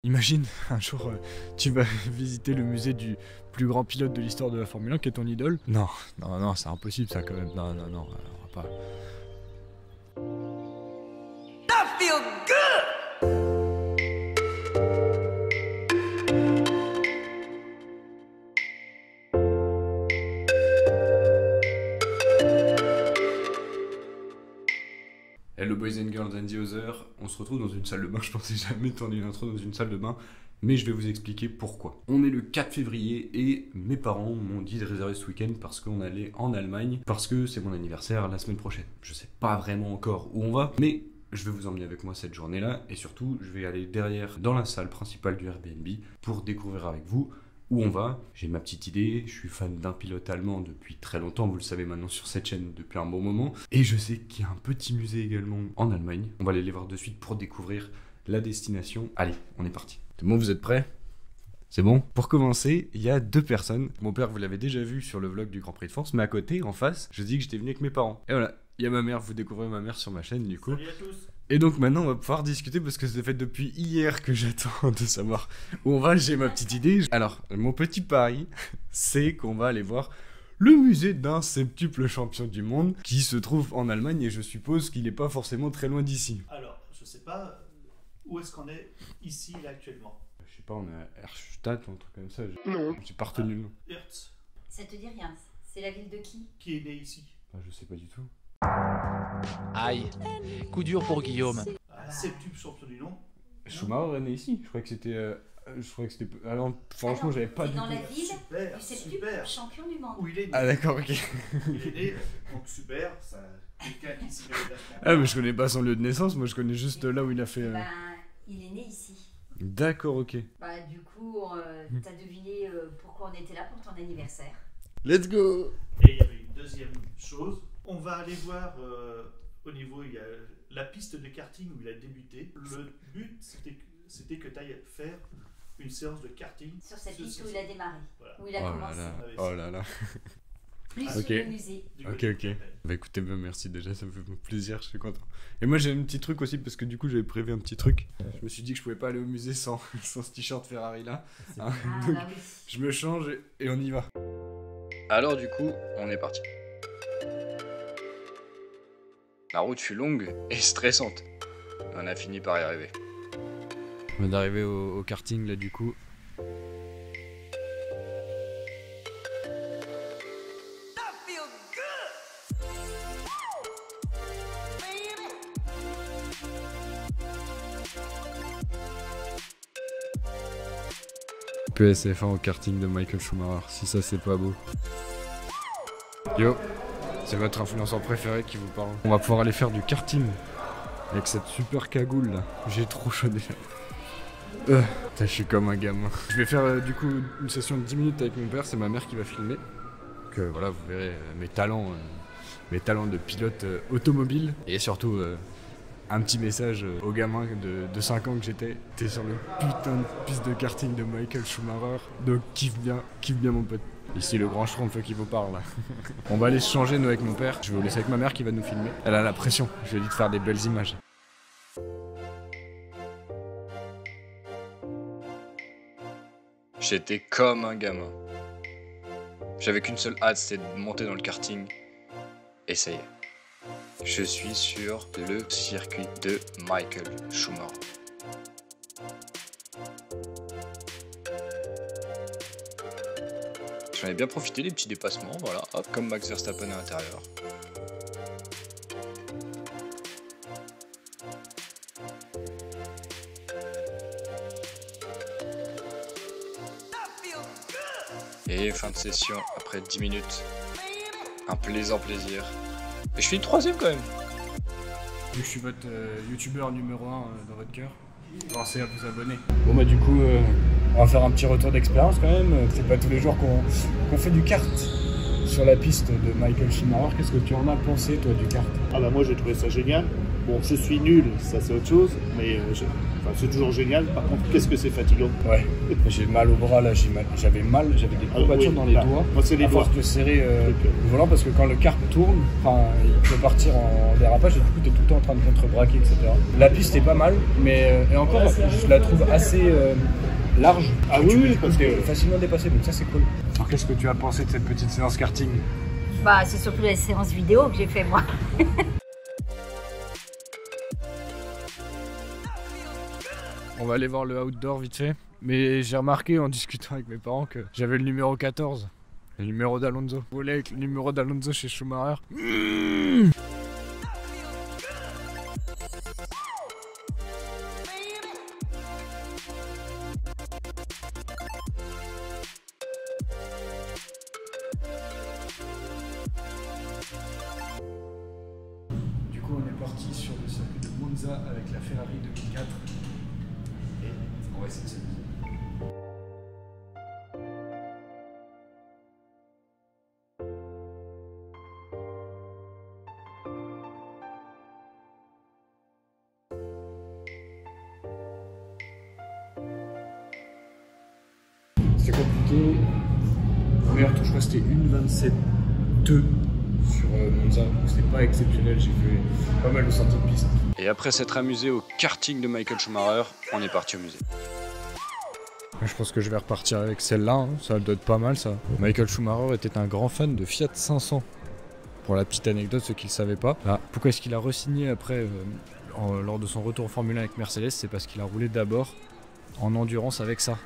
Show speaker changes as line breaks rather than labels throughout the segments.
Imagine, un jour, tu vas visiter le musée du plus grand pilote de l'histoire de la Formule 1 qui est ton idole. Non, non, non, c'est impossible ça quand même. Non, non, non, on va pas.
I feel good.
Hello boys and girls and the other, on se retrouve dans une salle de bain, je pensais jamais tourner une intro dans une salle de bain, mais je vais vous expliquer pourquoi. On est le 4 février et mes parents m'ont dit de réserver ce week-end parce qu'on allait en Allemagne, parce que c'est mon anniversaire la semaine prochaine. Je sais pas vraiment encore où on va, mais je vais vous emmener avec moi cette journée-là et surtout je vais aller derrière dans la salle principale du Airbnb pour découvrir avec vous où on va. J'ai ma petite idée, je suis fan d'un pilote allemand depuis très longtemps, vous le savez maintenant sur cette chaîne depuis un bon moment. Et je sais qu'il y a un petit musée également en Allemagne. On va aller les voir de suite pour découvrir la destination. Allez, on est parti. Tout le monde, vous êtes prêts ? C'est bon ? Pour commencer, il y a deux personnes. Mon père, vous l'avez déjà vu sur le vlog du Grand Prix de France, mais à côté, en face, je dis que j'étais venu avec mes parents. Et voilà, il y a ma mère, vous découvrez ma mère sur ma chaîne du coup.
Salut à tous.
Et donc maintenant on va pouvoir discuter parce que ça fait depuis hier que j'attends de savoir où on va, j'ai ma petite idée. Alors, mon petit pari, c'est qu'on va aller voir le musée d'un septuple champion du monde qui se trouve en Allemagne et je suppose qu'il n'est pas forcément très loin d'ici.
Alors, je sais pas où est-ce qu'on est ici là actuellement.
Je sais pas, on est à Erstadt ou un truc comme ça.
Non.
J'ai pas retenu le nom.
Hertz,
Ça te dit rien? C'est la ville de qui?
qui est né ici.
Ah, je sais pas du tout.
Aïe, coup dur pour Guillaume.
Septuple champion du monde.
Schumacher est né ici, je croyais que c'était... Alors, franchement, j'avais pas
C'est
du
dans
tout...
la ville
Super,
du septuple
super.
champion du monde.
Où il est né.
Ah d'accord, ok.
Il est né, donc super. Ça, quelqu'un qui s'y connaît vachement.
Ah mais je connais pas son lieu de naissance, moi je connais juste là où il a fait...
Ben, il est né ici.
D'accord, ok.
Bah, du coup, t'as deviné pourquoi on était là pour ton anniversaire.
Let's go.
Et il y avait une deuxième chose. On va aller voir au niveau, il y a la piste de karting où il a débuté. Le but, c'était que tu ailles faire une séance de karting.
Sur cette
Sur
piste
ce-
où il a démarré,
Voilà.
où il a
Oh là
commencé.
là, oh là là.
Plus
Ok.
sur le musée.
Du
Ok,
côté
ok.
de-
Bah écoutez, bah, merci déjà, ça me fait plaisir, je suis content. Et moi j'ai un petit truc aussi, parce que du coup j'avais prévu un petit truc. Je me suis dit que je pouvais pas aller au musée sans, sans ce t-shirt Ferrari là. Hein,
Ah,
donc,
bah oui.
je me change et on y va.
Alors du coup, on est parti. La route fut longue et stressante. On a fini par y arriver.
On vient d'arriver au karting là du coup.
I feel good.
PSF1 au karting de Michael Schumacher, si ça c'est pas beau. Yo, c'est votre influenceur préféré qui vous parle. On va pouvoir aller faire du karting avec cette super cagoule là. J'ai trop chaud déjà. Putain, je suis comme un gamin. Je vais faire du coup une session de 10 minutes avec mon père, c'est ma mère qui va filmer. Donc voilà, vous verrez mes talents de pilote automobile. Et surtout un petit message aux gamins de 5 ans que j'étais. T'es sur le putain de piste de karting de Michael Schumacher. Donc kiffe bien mon pote. Ici le grand Schrumpf qui vous parle là. On va aller se changer nous avec mon père. Je vais vous laisser avec ma mère qui va nous filmer. Elle a la pression, je lui ai dit de faire des belles images.
J'étais comme un gamin. J'avais qu'une seule hâte, c'était de monter dans le karting. Et ça y est. Je suis sur le circuit de Michael Schumacher. J'en ai bien profité des petits dépassements, voilà, hop, comme Max Verstappen à l'intérieur.
I feel good.
Et fin de session, après 10 minutes. Un plaisir. Et je suis troisième quand même.
Vu que je suis votre youtubeur numéro 1 dans votre cœur, pensez à vous abonner. Bon bah du coup, on va faire un petit retour d'expérience quand même. C'est pas tous les jours qu'on fait du kart sur la piste de Michael Schumacher. Qu'est-ce que tu en as pensé toi du kart?
Ah bah moi j'ai trouvé ça génial. Bon, je suis nul, ça c'est autre chose, mais enfin, c'est toujours génial. Par contre, qu'est-ce que c'est fatigant.
Ouais, j'ai mal au bras là, j'avais des courbatures dans les doigts.
Moi, c'est les
À
doigts.
force de serrer le volant parce que quand le kart tourne, il peut partir en dérapage et du coup tu es tout le temps en train de contrebraquer, etc. La piste est pas mal, mais et encore, je la trouve assez large.
Ah oui, parce
tu
que
peux facilement dépasser, donc ça c'est cool. Alors qu'est-ce que tu as pensé de cette petite séance karting?
Bah, c'est surtout la séance vidéo que j'ai fait moi.
On va aller voir le outdoor vite fait. Mais j'ai remarqué en discutant avec mes parents que j'avais le numéro 14. Le numéro d'Alonso. Vous voulez avec le numéro d'Alonso chez Schumacher. Du coup, on est parti sur le circuit de Monza avec la Ferrari 2004. Et on va essayer de s'amuser. C'était compliqué. Le meilleur tour, je crois que c'était 1,27,2 sur Monza. C'était pas exceptionnel, j'ai fait pas mal de sorties de piste.
Et après s'être amusé au karting de Michael Schumacher, on est parti au musée.
Je pense que je vais repartir avec celle-là, hein. Ça doit être pas mal ça. Michael Schumacher était un grand fan de Fiat 500. Pour la petite anecdote, ceux qui ne le savaient pas. Ah, pourquoi est-ce qu'il a re-signé après, lors de son retour en Formule 1 avec Mercedes? C'est parce qu'il a roulé d'abord en endurance avec ça.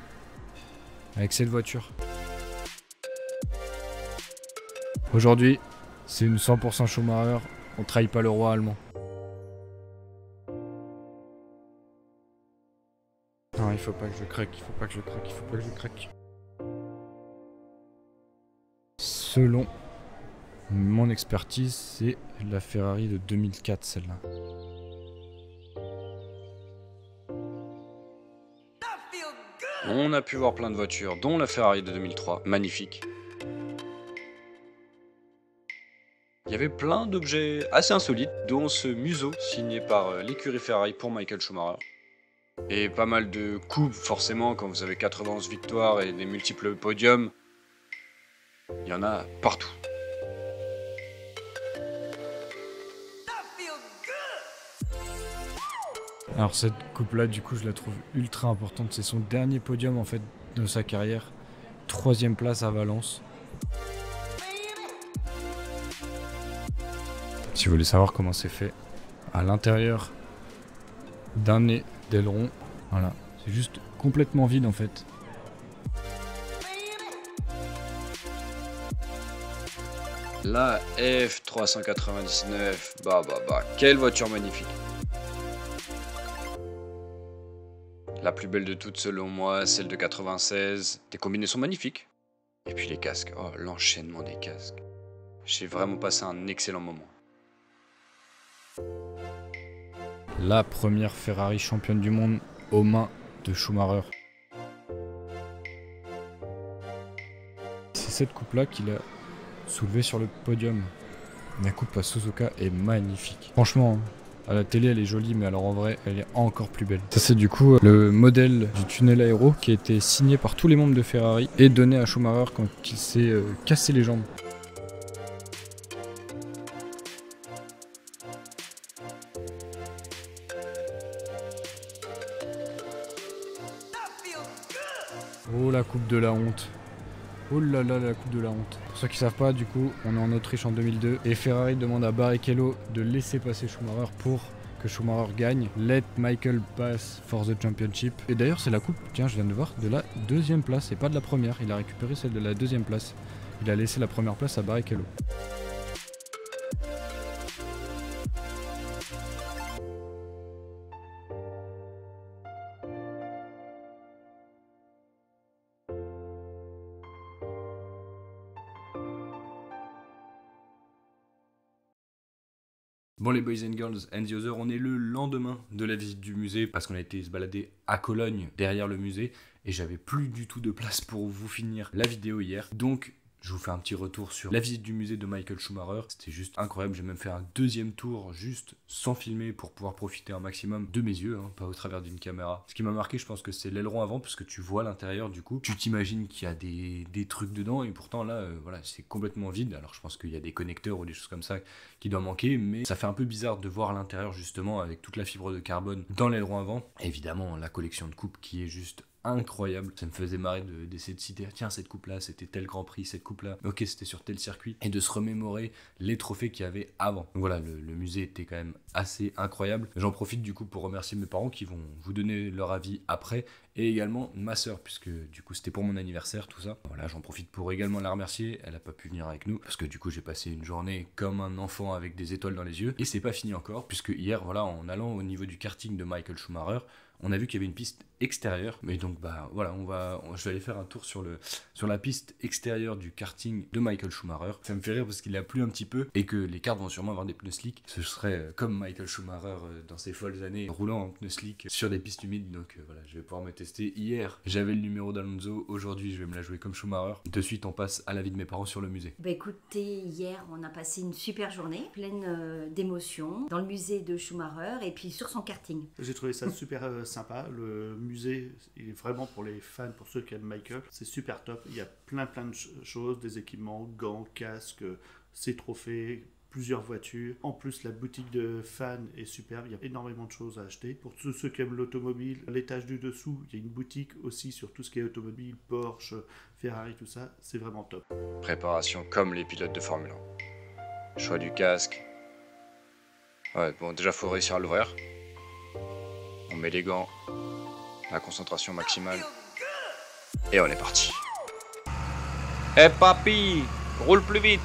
Avec cette voiture. Aujourd'hui, c'est une 100% Schumacher. On trahit pas le roi allemand. Non, il faut pas que je craque, il faut pas que je craque, il faut pas que je craque. Selon mon expertise, c'est la Ferrari de 2004, celle-là.
On a pu voir plein de voitures, dont la Ferrari de 2003, magnifique. Il y avait plein d'objets assez insolites, dont ce museau signé par l'écurie Ferrari pour Michael Schumacher. Et pas mal de coupes, forcément, quand vous avez 91 victoires et des multiples podiums. Il y en a partout.
Alors cette coupe-là, du coup, je la trouve ultra importante. C'est son dernier podium, en fait, de sa carrière. 3e place à Valence. Si vous voulez savoir comment c'est fait, à l'intérieur d'un nez d'aileron, voilà, c'est juste complètement vide en fait.
La F399, bah, quelle voiture magnifique. La plus belle de toutes selon moi, celle de 96, des combinaisons magnifiques. Et puis les casques, oh l'enchaînement des casques. J'ai vraiment passé un excellent moment.
La première Ferrari championne du monde aux mains de Schumacher. C'est cette coupe-là qu'il a soulevée sur le podium. La coupe à Suzuka est magnifique. Franchement, à la télé elle est jolie, mais alors en vrai elle est encore plus belle. Ça c'est du coup le modèle du tunnel aéro qui a été signé par tous les membres de Ferrari et donné à Schumacher quand il s'est cassé les jambes. Oh la coupe de la honte. Oh là là, la coupe de la honte. Pour ceux qui savent pas, du coup, on est en Autriche en 2002 et Ferrari demande à Barrichello de laisser passer Schumacher pour que Schumacher gagne. Let Michael pass for the championship. Et d'ailleurs, c'est la coupe, tiens, je viens de voir, de la 2e place et pas de la première. Il a récupéré celle de la 2e place. Il a laissé la première place à Barrichello.
Bon les boys and girls and the other, on est le lendemain de la visite du musée parce qu'on a été se balader à Cologne derrière le musée et j'avais plus du tout de place pour vous finir la vidéo hier. Donc Je vous fais un petit retour sur la visite du musée de Michael Schumacher. C'était juste incroyable. J'ai même fait un deuxième tour juste sans filmer pour pouvoir profiter un maximum de mes yeux, hein, pas au travers d'une caméra. Ce qui m'a marqué, je pense que c'est l'aileron avant parce que tu vois l'intérieur du coup. Tu t'imagines qu'il y a des trucs dedans et pourtant là, voilà, c'est complètement vide. Alors je pense qu'il y a des connecteurs ou des choses comme ça qui doivent manquer, mais ça fait un peu bizarre de voir l'intérieur justement avec toute la fibre de carbone dans l'aileron avant. Évidemment, la collection de coupes qui est juste incroyable. Ça me faisait marrer d'essayer de citer, tiens, cette coupe là c'était tel Grand Prix, cette coupe là ok c'était sur tel circuit, et de se remémorer les trophées qu'il y avait avant. Donc voilà, le musée était quand même assez incroyable. J'en profite du coup pour remercier mes parents qui vont vous donner leur avis après, et également ma soeur, puisque du coup c'était pour mon anniversaire tout ça. Voilà, j'en profite pour également la remercier. Elle a pas pu venir avec nous parce que du coup j'ai passé une journée comme un enfant avec des étoiles dans les yeux, et c'est pas fini encore puisque hier, voilà, en allant au niveau du karting de Michael Schumacher, on a vu qu'il y avait une piste extérieure, mais donc bah voilà, je vais aller faire un tour sur la piste extérieure du karting de Michael Schumacher. Ça me fait rire parce qu'il a plu un petit peu et que les karts vont sûrement avoir des pneus slick. Ce serait comme Michael Schumacher dans ses folles années, roulant en pneus slick sur des pistes humides. Donc voilà, je vais pouvoir me tester. Hier, j'avais le numéro d'Alonso. Aujourd'hui, je vais me la jouer comme Schumacher. De suite, on passe à l'avis de mes parents sur le musée.
Bah écoutez, hier on a passé une super journée, pleine d'émotions, dans le musée de Schumacher et puis sur son karting.
J'ai trouvé ça super sympa. Le musée, il est vraiment pour les fans, pour ceux qui aiment Michael. C'est super top. Il y a plein de choses, des équipements, gants, casques, ses trophées, plusieurs voitures. En plus, la boutique de fans est superbe. Il y a énormément de choses à acheter. Pour tous ceux qui aiment l'automobile, à l'étage du dessous, il y a une boutique aussi sur tout ce qui est automobile, Porsche, Ferrari, tout ça. C'est vraiment top.
Préparation comme les pilotes de Formule 1. Choix du casque. Ouais, bon, déjà faut réussir à l'ouvrir. On met les gants, la concentration maximale, et on est parti. Eh papy, roule plus vite.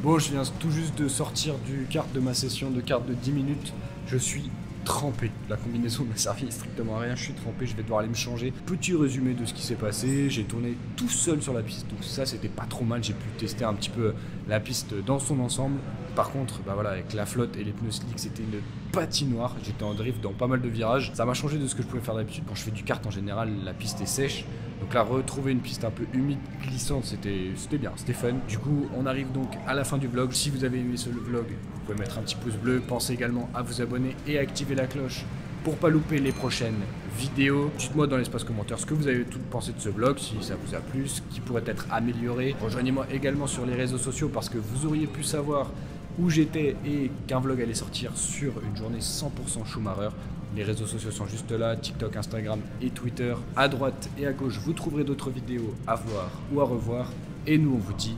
Bon, je viens tout juste de sortir du kart de ma session de kart de 10 minutes. Je suis trempé. La combinaison ne m'a servi strictement à rien. Je suis trempé, je vais devoir aller me changer. Petit résumé de ce qui s'est passé. J'ai tourné tout seul sur la piste. Donc ça, c'était pas trop mal. J'ai pu tester un petit peu la piste dans son ensemble. Par contre, bah voilà, avec la flotte et les pneus slick, c'était une patinoire. J'étais en drift dans pas mal de virages. Ça m'a changé de ce que je pouvais faire d'habitude. Quand je fais du kart, en général, la piste est sèche. Donc là, retrouver une piste un peu humide, glissante, c'était bien, c'était fun. Du coup, on arrive donc à la fin du vlog. Si vous avez aimé ce vlog, vous pouvez mettre un petit pouce bleu. Pensez également à vous abonner et à activer la cloche pour pas louper les prochaines vidéos. Dites-moi dans l'espace commentaire ce que vous avez tout pensé de ce vlog, si ça vous a plu, ce qui pourrait être amélioré. Rejoignez-moi également sur les réseaux sociaux parce que vous auriez pu savoir où j'étais et qu'un vlog allait sortir sur une journée 100% Schumacher. Les réseaux sociaux sont juste là, TikTok, Instagram et Twitter. À droite et à gauche, vous trouverez d'autres vidéos à voir ou à revoir. Et nous, on vous dit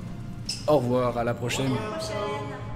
au revoir, à la prochaine.
À la prochaine.